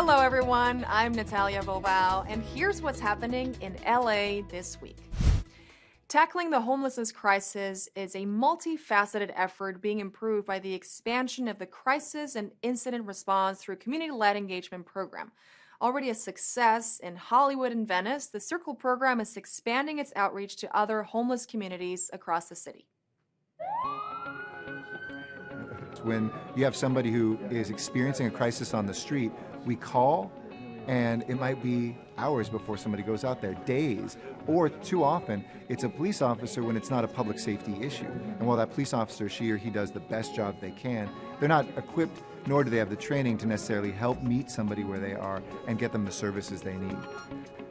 Hello, everyone. I'm Natalia Bilbao, and here's what's happening in LA this week. Tackling the homelessness crisis is a multifaceted effort being improved by the expansion of the crisis and incident response through a community-led engagement program. Already a success in Hollywood and Venice, the Circle program is expanding its outreach to other homeless communities across the city. When you have somebody who is experiencing a crisis on the street, we call, and it might be hours before somebody goes out there, days, or too often, it's a police officer when it's not a public safety issue. And while that police officer, she or he does the best job they can, they're not equipped, nor do they have the training to necessarily help meet somebody where they are and get them the services they need.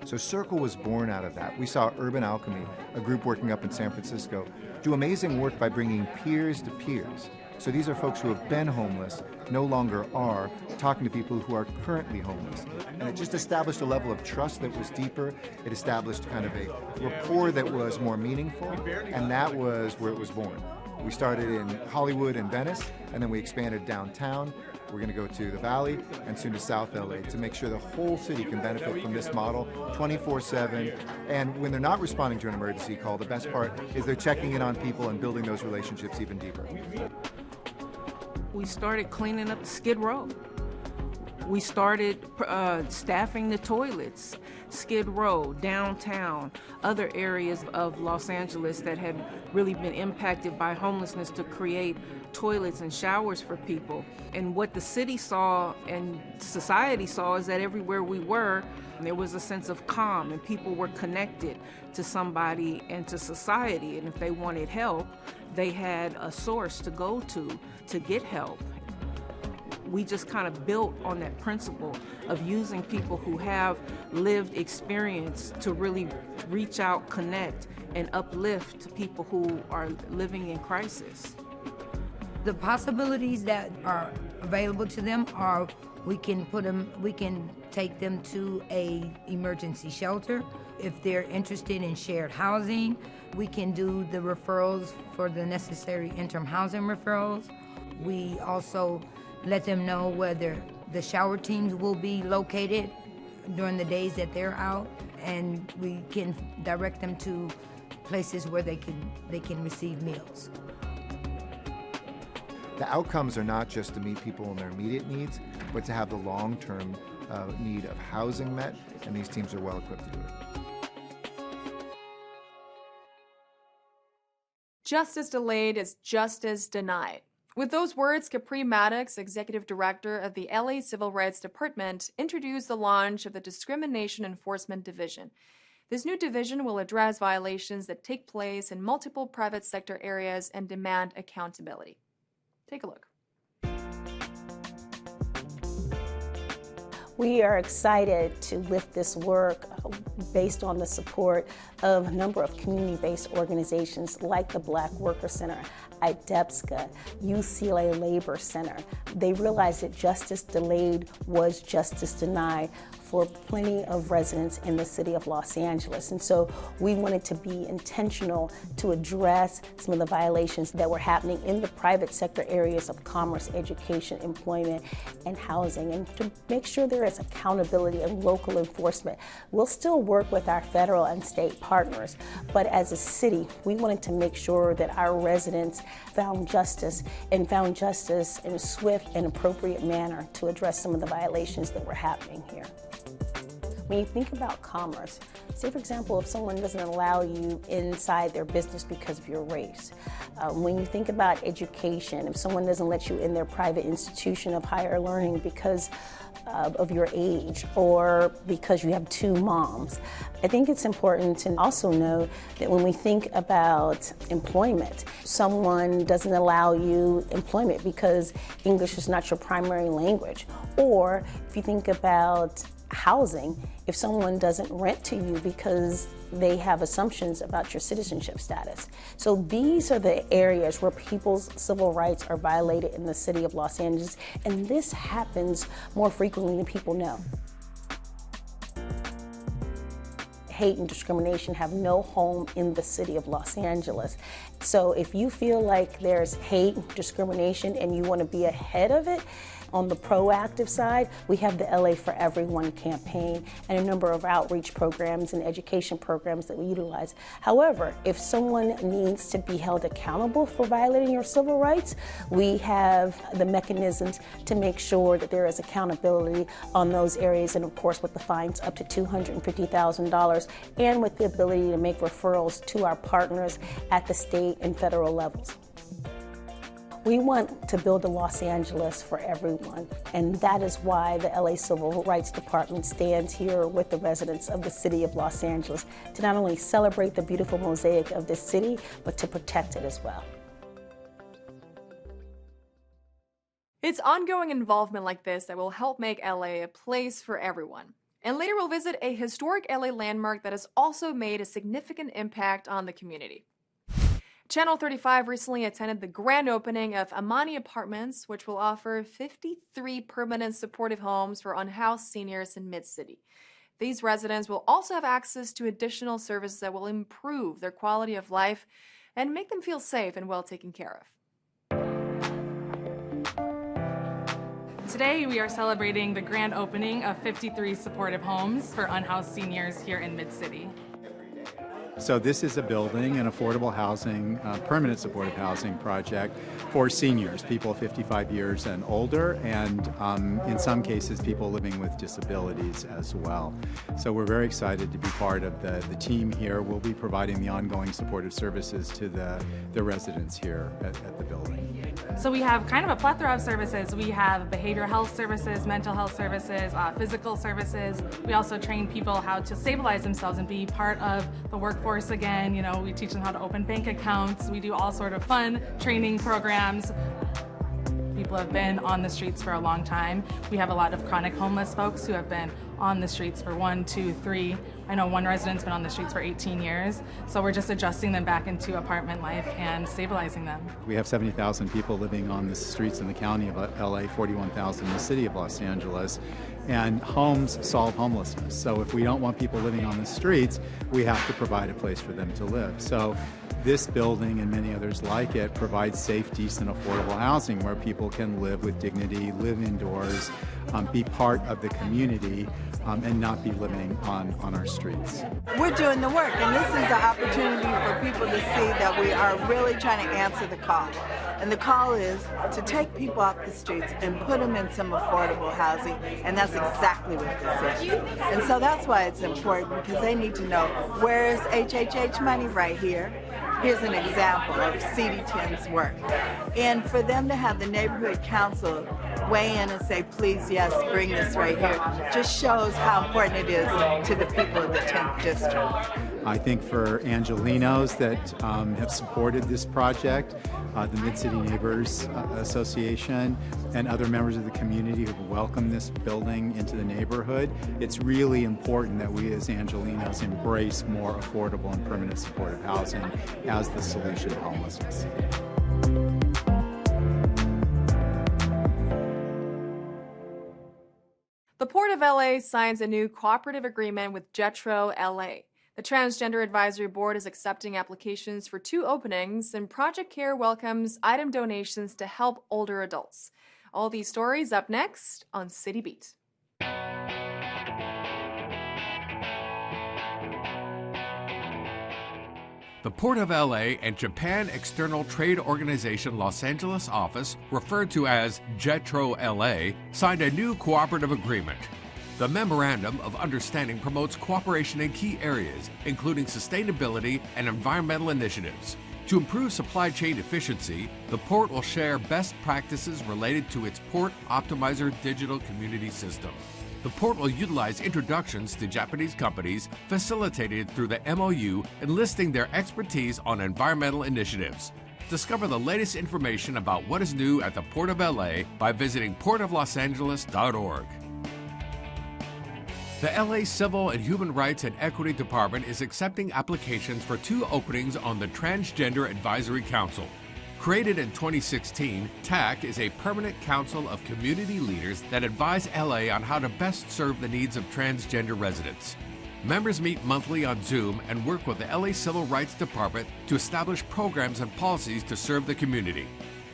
So Circle was born out of that. We saw Urban Alchemy, a group working up in San Francisco, do amazing work by bringing peers to peers. So these are folks who have been homeless, no longer are, talking to people who are currently homeless. And it just established a level of trust that was deeper. It established kind of a rapport that was more meaningful, and that was where it was born. We started in Hollywood and Venice, and then we expanded downtown. We're going to go to the Valley and soon to South LA to make sure the whole city can benefit from this model 24/7. And when they're not responding to an emergency call, the best part is they're checking in on people and building those relationships even deeper. We started cleaning up Skid Row. We started staffing the toilets, Skid Row, downtown, other areas of Los Angeles that had really been impacted by homelessness to create toilets and showers for people. And what the city saw and society saw is that everywhere we were, there was a sense of calm and people were connected to somebody and to society. And if they wanted help, they had a source to go to get help. We just kind of built on that principle of using people who have lived experience to really reach out, connect, and uplift people who are living in crisis. The possibilities that are available to them are we can take them to a emergency shelter. If they're interested in shared housing, we can do the referrals for the necessary interim housing referrals. We also let them know whether the shower teams will be located during the days that they're out, and we can direct them to places where they can receive meals. The outcomes are not just to meet people in their immediate needs, but to have the long-term need of housing met, and these teams are well equipped to do it. Justice delayed is justice denied. With those words, Capri Maddox, executive director of the LA Civil Rights Department, introduced the launch of the Discrimination Enforcement Division. This new division will address violations that take place in multiple private sector areas and demand accountability. Take a look. We are excited to lift this work based on the support of a number of community-based organizations like the Black Worker Center, IDEPSCA, UCLA Labor Center. They realized that justice delayed was justice denied for plenty of residents in the city of Los Angeles. And so we wanted to be intentional to address some of the violations that were happening in the private sector areas of commerce, education, employment, and housing, and to make sure there is accountability and local enforcement. We'll still work with our federal and state partners, but as a city, we wanted to make sure that our residents found justice in a swift and appropriate manner to address some of the violations that were happening here. When you think about commerce, say for example, if someone doesn't allow you inside their business because of your race. When you think about education, if someone doesn't let you in their private institution of higher learning because of your age or because you have two moms. I think it's important to also know that when we think about employment, someone doesn't allow you employment because English is not your primary language. Or if you think about housing, if someone doesn't rent to you because they have assumptions about your citizenship status. So these are the areas where people's civil rights are violated in the city of Los Angeles, and this happens more frequently than people know. Hate and discrimination have no home in the city of Los Angeles. So if you feel like there's hate, discrimination, and you want to be ahead of it, On the proactive side, we have the LA for Everyone campaign and a number of outreach programs and education programs that we utilize. However, if someone needs to be held accountable for violating your civil rights, we have the mechanisms to make sure that there is accountability on those areas, and of course with the fines up to $250,000, and with the ability to make referrals to our partners at the state and federal levels. We want to build a Los Angeles for everyone, and that is why the LA Civil Rights Department stands here with the residents of the city of Los Angeles to not only celebrate the beautiful mosaic of this city, but to protect it as well. It's ongoing involvement like this that will help make LA a place for everyone. And later we'll visit a historic LA landmark that has also made a significant impact on the community. Channel 35 recently attended the grand opening of Amani Apartments, which will offer 53 permanent supportive homes for unhoused seniors in Mid-City. These residents will also have access to additional services that will improve their quality of life and make them feel safe and well taken care of. Today we are celebrating the grand opening of 53 supportive homes for unhoused seniors here in Mid-City. So this is a building, an affordable housing, permanent supportive housing project for seniors, people 55 years and older, and in some cases people living with disabilities as well. So we're very excited to be part of the team here. We'll be providing the ongoing supportive services to the residents here at the building. So we have kind of a plethora of services. We have behavioral health services, mental health services, physical services. We also train people how to stabilize themselves and be part of the workforce again. You know, we teach them how to open bank accounts. We do all sort of fun training programs. People have been on the streets for a long time. We have a lot of chronic homeless folks who have been on the streets for 1, 2, 3. I know one resident's been on the streets for 18 years. So we're just adjusting them back into apartment life and stabilizing them. We have 70,000 people living on the streets in the county of LA, 41,000 in the city of Los Angeles. And homes solve homelessness. So if we don't want people living on the streets, we have to provide a place for them to live. So this building and many others like it provides safe, decent, affordable housing where people can live with dignity, live indoors, be part of the community, and not be living on our streets. We're doing the work, and this is the opportunity for people to see that we are really trying to answer the call. And the call is to take people off the streets and put them in some affordable housing, and that's exactly what this is. And so that's why it's important, because they need to know, where is HHH money? Right here. Here's an example of CD10's work. And for them to have the neighborhood council weigh in and say, please, yes, bring this right here, just shows how important it is to the people of the 10th district. I think for Angelenos that have supported this project, the Mid-City Neighbors Association, and other members of the community who have welcomed this building into the neighborhood, it's really important that we as Angelenos embrace more affordable and permanent supportive housing as the solution to homelessness. The Port of LA signs a new cooperative agreement with Jetro LA. The Transgender Advisory Board is accepting applications for 2 openings, and Project Care welcomes item donations to help older adults. All these stories up next on City Beat. The Port of LA and Japan External Trade Organization Los Angeles office, referred to as Jetro LA, signed a new cooperative agreement. The Memorandum of Understanding promotes cooperation in key areas, including sustainability and environmental initiatives. To improve supply chain efficiency, the port will share best practices related to its Port Optimizer digital community system. The port will utilize introductions to Japanese companies facilitated through the MOU, enlisting their expertise on environmental initiatives. Discover the latest information about what is new at the Port of LA by visiting portoflosangeles.org. The LA Civil and Human Rights and Equity Department is accepting applications for 2 openings on the Transgender Advisory Council. Created in 2016, TAC is a permanent council of community leaders that advise LA on how to best serve the needs of transgender residents. Members meet monthly on Zoom and work with the LA Civil Rights Department to establish programs and policies to serve the community.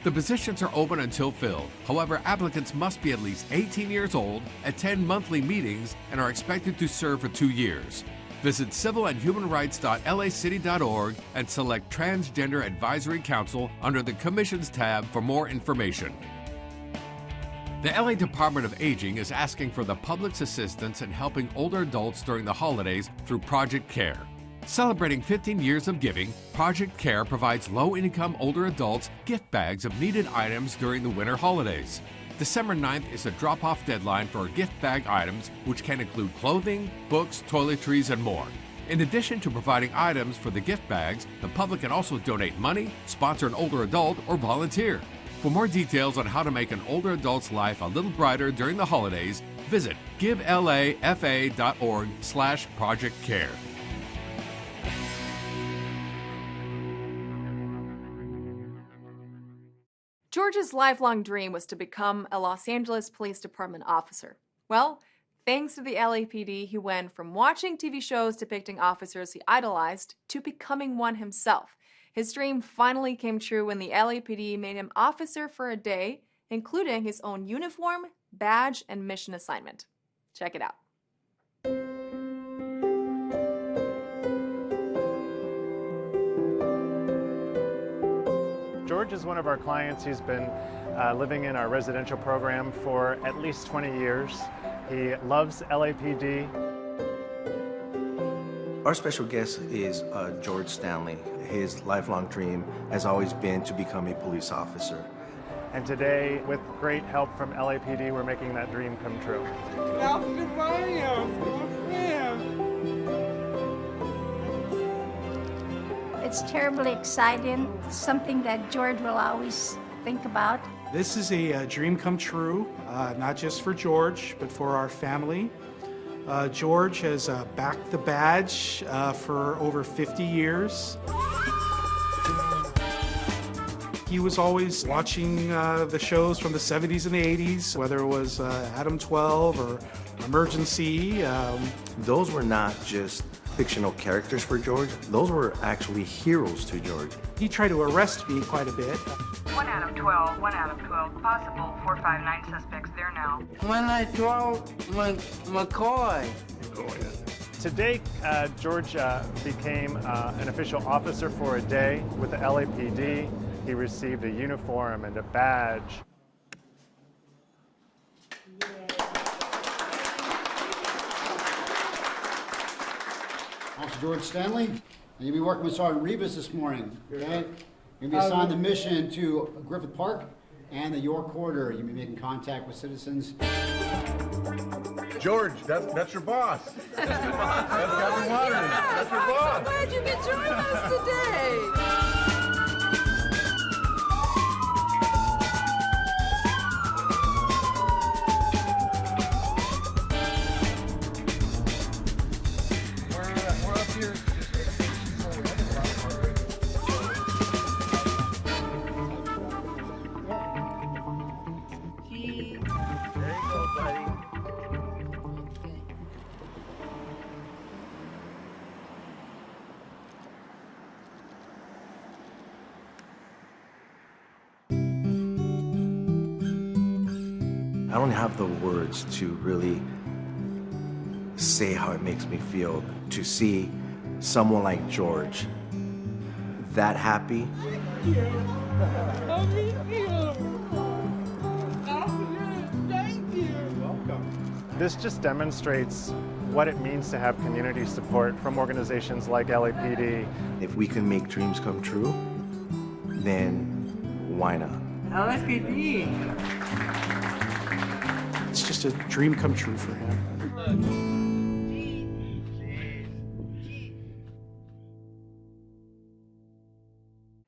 The positions are open until filled. However, applicants must be at least 18 years old, attend monthly meetings, and are expected to serve for 2 years. Visit civilandhumanrights.lacity.org and select Transgender Advisory Council under the Commissions tab for more information. The LA Department of Aging is asking for the public's assistance in helping older adults during the holidays through Project Care. Celebrating 15 years of giving, Project Care provides low-income older adults gift bags of needed items during the winter holidays. December 9th is the drop-off deadline for gift bag items, which can include clothing, books, toiletries, and more. In addition to providing items for the gift bags, the public can also donate money, sponsor an older adult, or volunteer. For more details on how to make an older adult's life a little brighter during the holidays, visit givelafa.org/projectcare. George's lifelong dream was to become a Los Angeles Police Department officer. Well, thanks to the LAPD, he went from watching TV shows depicting officers he idolized to becoming one himself. His dream finally came true when the LAPD made him officer for a day, including his own uniform, badge, and mission assignment. Check it out. George is one of our clients. He's been living in our residential program for at least 20 years. He loves LAPD. Our special guest is George Stanley. His lifelong dream has always been to become a police officer. And today, with great help from LAPD, we're making that dream come true. It's terribly exciting, something that George will always think about. This is a dream come true, not just for George, but for our family. George has backed the badge for over 50 years. He was always watching the shows from the 70s and the 80s, whether it was Adam 12 or Emergency. Those were not just fictional characters for George. Those were actually heroes to George. He tried to arrest me quite a bit. 1 out of 12, 1 out of 12. Possible 459 suspects there now. 1 out of 12, McCoy. Today, George became an official officer for a day with the LAPD. He received a uniform and a badge. Officer George Stanley, and you'll be working with Sergeant Rivas this morning, okay? You'll be assigned the mission to Griffith Park and the York Corridor. You'll be making contact with citizens. George, that's your boss. That's your boss. That's Kathryn Waters. That's your boss. I'm so glad you could join us today. I don't have the words to really say how it makes me feel to see someone like George that happy. This just demonstrates what it means to have community support from organizations like LAPD. If we can make dreams come true, then why not? LAPD. It's just a dream come true for him.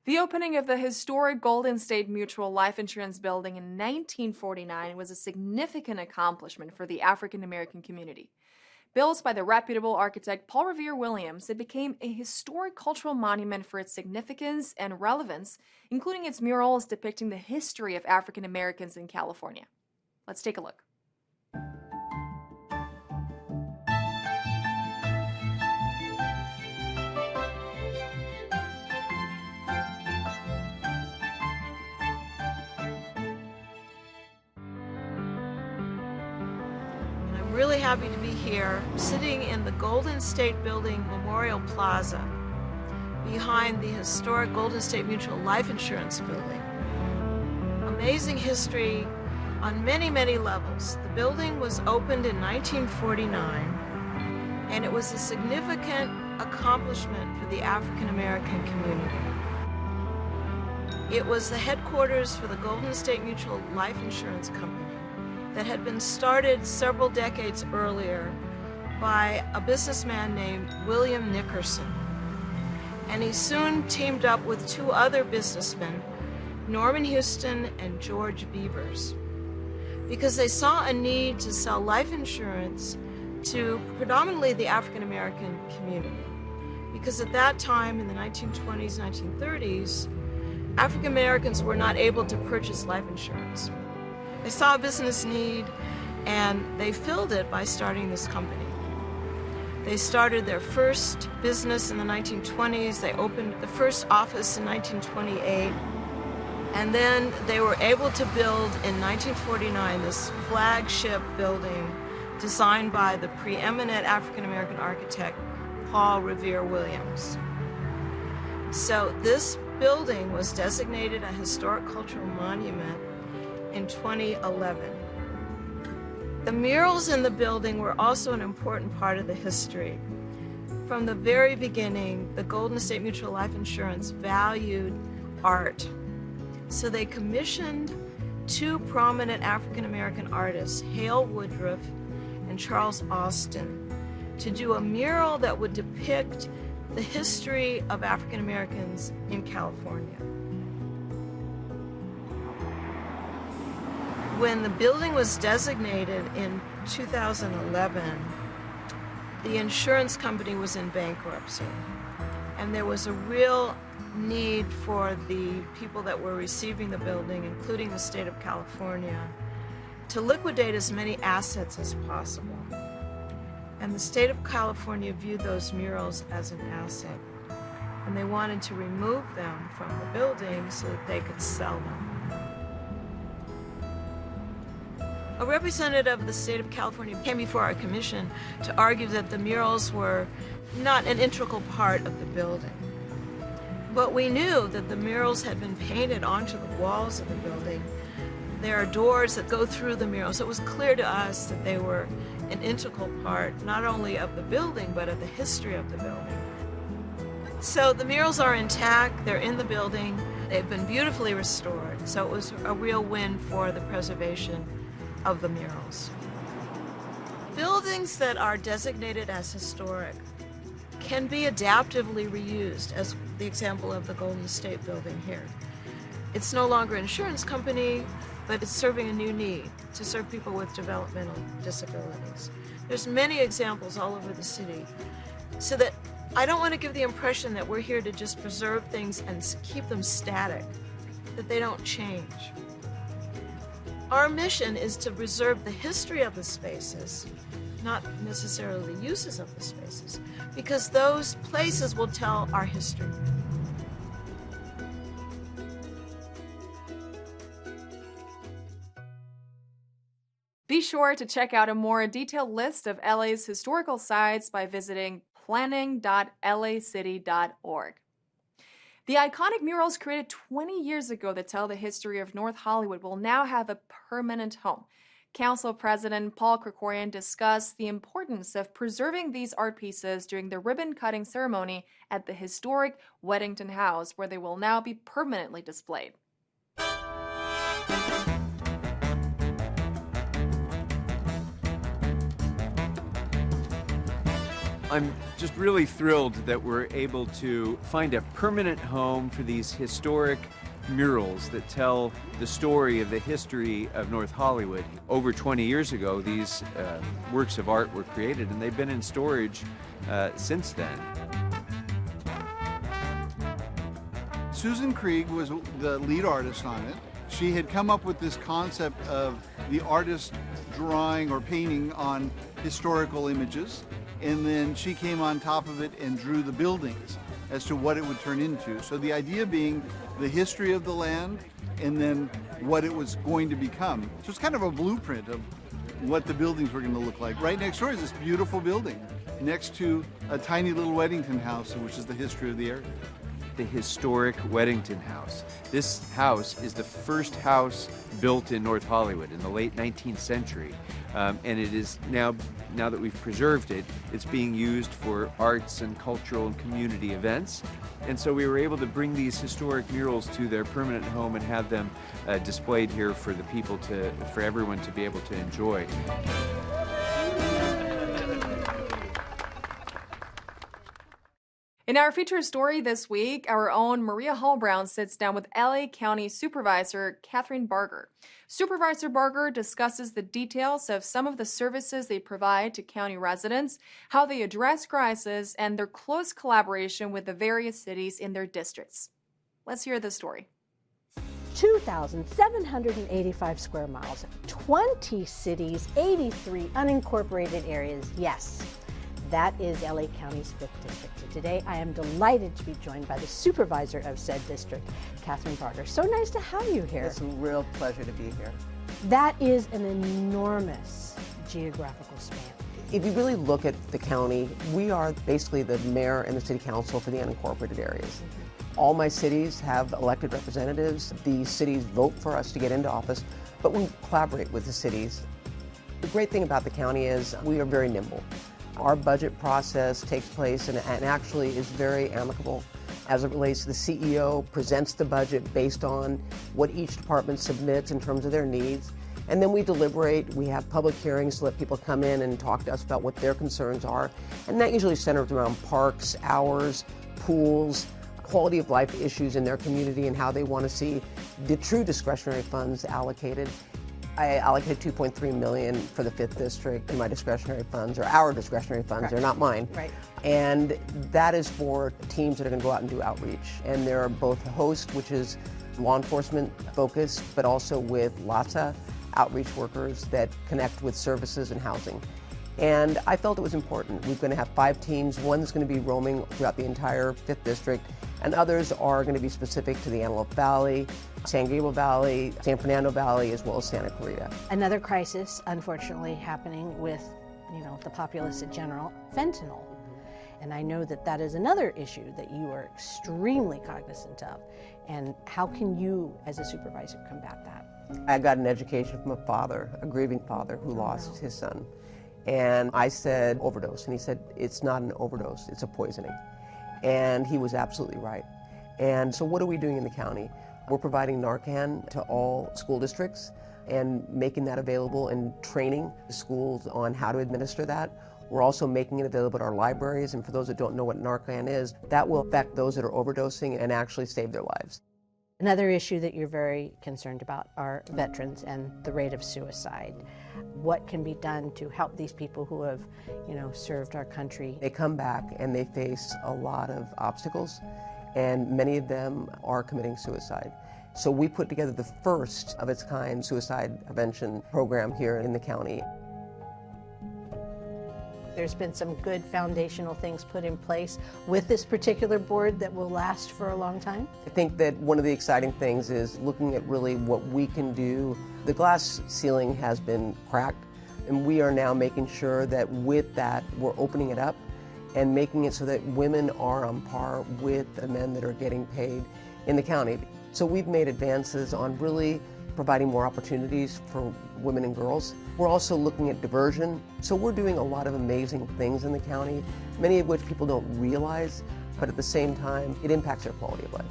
The opening of the historic Golden State Mutual Life Insurance Building in 1949 was a significant accomplishment for the African American community. Built by the reputable architect Paul Revere Williams, it became a historic cultural monument for its significance and relevance, including its murals depicting the history of African Americans in California. Let's take a look. really happy to be here, sitting in the Golden State Building Memorial Plaza, behind the historic Golden State Mutual Life Insurance Building. Amazing history on many, many levels. The building was opened in 1949, and it was a significant accomplishment for the African American community. It was the headquarters for the Golden State Mutual Life Insurance Company that had been started several decades earlier by a businessman named William Nickerson. And he soon teamed up with two other businessmen, Norman Houston and George Beavers, because they saw a need to sell life insurance to predominantly the African American community. Because at that time, in the 1920s, 1930s, African Americans were not able to purchase life insurance. They saw a business need, and they filled it by starting this company. They started their first business in the 1920s. They opened the first office in 1928. And then they were able to build in 1949 this flagship building designed by the preeminent African-American architect, Paul Revere Williams. So this building was designated a historic cultural monument in 2011. The murals in the building were also an important part of the history. From the very beginning, the Golden State Mutual Life Insurance valued art. So they commissioned two prominent African-American artists, Hale Woodruff and Charles Austin, to do a mural that would depict the history of African Americans in California. When the building was designated in 2011, the insurance company was in bankruptcy, and there was a real need for the people that were receiving the building, including the state of California, to liquidate as many assets as possible. And the state of California viewed those murals as an asset, and they wanted to remove them from the building so that they could sell them. A representative of the state of California came before our commission to argue that the murals were not an integral part of the building. But we knew that the murals had been painted onto the walls of the building. There are doors that go through the murals. It was clear to us that they were an integral part, not only of the building, but of the history of the building. So the murals are intact, they're in the building, they've been beautifully restored. So it was a real win for the preservation of the murals. Buildings that are designated as historic can be adaptively reused, as the example of the Golden State Building here. It's no longer an insurance company, but it's serving a new need to serve people with developmental disabilities. There's many examples all over the city, so that I don't want to give the impression that we're here to just preserve things and keep them static, that they don't change. Our mission is to preserve the history of the spaces, not necessarily the uses of the spaces, because those places will tell our history. Be sure to check out a more detailed list of LA's historical sites by visiting planning.lacity.org. The iconic murals created 20 years ago that tell the history of North Hollywood will now have a permanent home. Council President Paul Krikorian discussed the importance of preserving these art pieces during the ribbon-cutting ceremony at the historic Weddington House, where they will now be permanently displayed. I'm just really thrilled that we're able to find a permanent home for these historic murals that tell the story of the history of North Hollywood. Over 20 years ago, these works of art were created, and they've been in storage since then. Susan Krieg was the lead artist on it. She had come up with this concept of the artist drawing or painting on historical images, and then she came on top of it and drew the buildings as to what it would turn into. So the idea being the history of the land and then what it was going to become. So it's kind of a blueprint of what the buildings were going to look like. Right next door is this beautiful building next to a tiny little Weddington house, which is the history of the area. The historic Weddington House. This house is the first house built in North Hollywood in the late 19th century. And it is now that we've preserved it, it's being used for arts and cultural and community events. And so we were able to bring these historic murals to their permanent home and have them displayed here for the people for everyone to be able to enjoy. In our feature story this week, our own Maria Hall-Brown sits down with LA County Supervisor Kathryn Barger. Supervisor Barger discusses the details of some of the services they provide to county residents, how they address crisis, and their close collaboration with the various cities in their districts. Let's hear the story. 2,785 square miles, 20 cities, 83 unincorporated areas, yes. That is LA County's 5th district. So today I am delighted to be joined by the supervisor of said district, Kathryn Barger. So nice to have you here. It's a real pleasure to be here. That is an enormous geographical span. If you really look at the county, we are basically the mayor and the city council for the unincorporated areas. All my cities have elected representatives. The cities vote for us to get into office, but we collaborate with the cities. The great thing about the county is we are very nimble. Our budget process takes place and actually is very amicable as it relates to the CEO presents the budget based on what each department submits in terms of their needs. And then we deliberate, we have public hearings to let people come in and talk to us about what their concerns are. And that usually centers around parks, hours, pools, quality of life issues in their community and how they want to see the true discretionary funds allocated. I allocated $2.3 million for the 5th district in my discretionary funds, or our discretionary funds, Correct. They're not mine. Right. And that is for teams that are going to go out and do outreach. And there are both a host, which is law enforcement focused, but also with lots of outreach workers that connect with services and housing. And I felt it was important. We're going to have 5 teams. One is going to be roaming throughout the entire 5th district, and others are going to be specific to the Antelope Valley, San Gabriel Valley, San Fernando Valley, as well as Santa Clarita. Another crisis, unfortunately, happening with, the populace in general, fentanyl. And I know that that is another issue that you are extremely cognizant of. And how can you, as a supervisor, combat that? I got an education from a grieving father who lost his son. And I said overdose, and he said, it's not an overdose, it's a poisoning. And he was absolutely right. And so what are we doing in the county? We're providing Narcan to all school districts and making that available and training the schools on how to administer that. We're also making it available at our libraries, and for those that don't know what Narcan is, that will affect those that are overdosing and actually save their lives. Another issue that you're very concerned about are veterans and the rate of suicide. What can be done to help these people who have, served our country? They come back and they face a lot of obstacles, and many of them are committing suicide. So we put together the first of its kind suicide prevention program here in the county. There's been some good foundational things put in place with this particular board that will last for a long time. I think that one of the exciting things is looking at really what we can do. The glass ceiling has been cracked, and we are now making sure that with that, we're opening it up and making it so that women are on par with the men that are getting paid in the county. So we've made advances on really providing more opportunities for women and girls. We're also looking at diversion. So we're doing a lot of amazing things in the county, many of which people don't realize, but at the same time, it impacts their quality of life.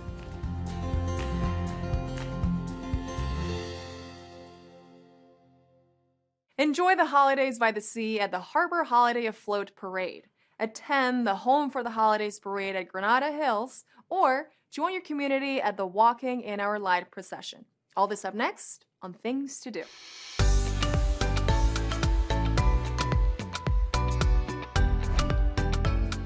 Enjoy the holidays by the sea at the Harbor Holiday Afloat Parade. Attend the Home for the Holidays Parade at Granada Hills, or join your community at the Walking in Our Light procession. All this up next on Things to Do.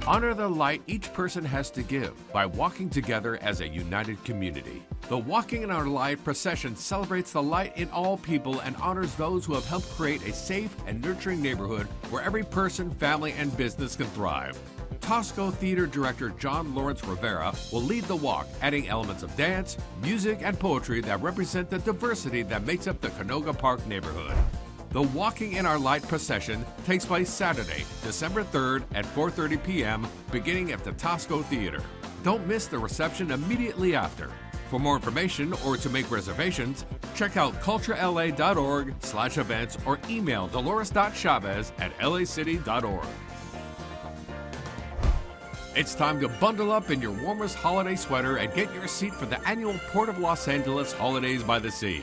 Honor the light each person has to give by walking together as a united community. The Walking in Our Light procession celebrates the light in all people and honors those who have helped create a safe and nurturing neighborhood where every person, family, and business can thrive. Taxco Theater Director John Lawrence Rivera will lead the walk, adding elements of dance, music, and poetry that represent the diversity that makes up the Canoga Park neighborhood. The Walking in Our Light procession takes place Saturday, December 3rd at 4:30 p.m., beginning at the Taxco Theater. Don't miss the reception immediately after. For more information or to make reservations, check out culturela.org/events or email dolores.chavez@lacity.org. It's time to bundle up in your warmest holiday sweater and get your seat for the annual Port of Los Angeles Holidays by the Sea.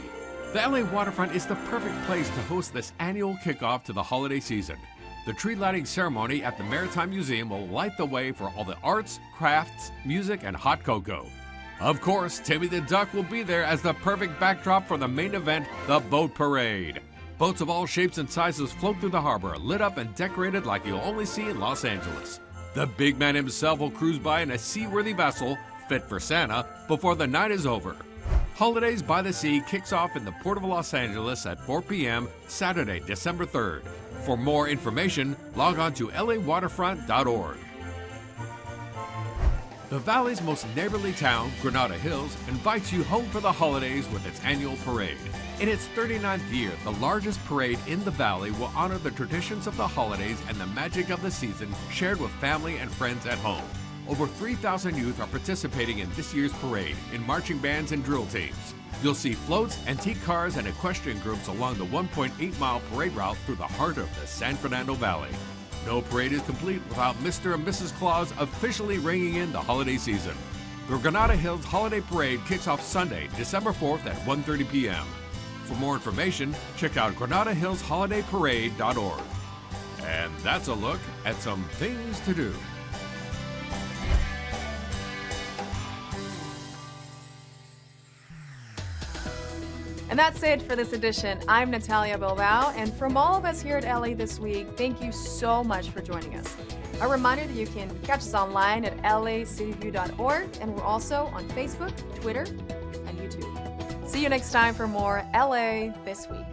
The LA waterfront is the perfect place to host this annual kickoff to the holiday season. The tree lighting ceremony at the Maritime Museum will light the way for all the arts, crafts, music, and hot cocoa. Of course, Timmy the Duck will be there as the perfect backdrop for the main event, the Boat Parade. Boats of all shapes and sizes float through the harbor, lit up and decorated like you'll only see in Los Angeles. The big man himself will cruise by in a seaworthy vessel, fit for Santa, before the night is over. Holidays by the Sea kicks off in the Port of Los Angeles at 4 p.m. Saturday, December 3rd. For more information, log on to lawaterfront.org. The Valley's most neighborly town, Granada Hills, invites you home for the holidays with its annual parade. In its 39th year, the largest parade in the Valley will honor the traditions of the holidays and the magic of the season shared with family and friends at home. Over 3,000 youth are participating in this year's parade in marching bands and drill teams. You'll see floats, antique cars, and equestrian groups along the 1.8-mile parade route through the heart of the San Fernando Valley. No parade is complete without Mr. and Mrs. Claus officially ringing in the holiday season. The Granada Hills Holiday Parade kicks off Sunday, December 4th at 1:30 p.m. For more information, check out GranadaHillsHolidayParade.org. And that's a look at some things to do. And that's it for this edition. I'm Natalia Bilbao, and from all of us here at LA This Week, thank you so much for joining us. A reminder that you can catch us online at lacityview.org, and we're also on Facebook, Twitter, and YouTube. See you next time for more LA This Week.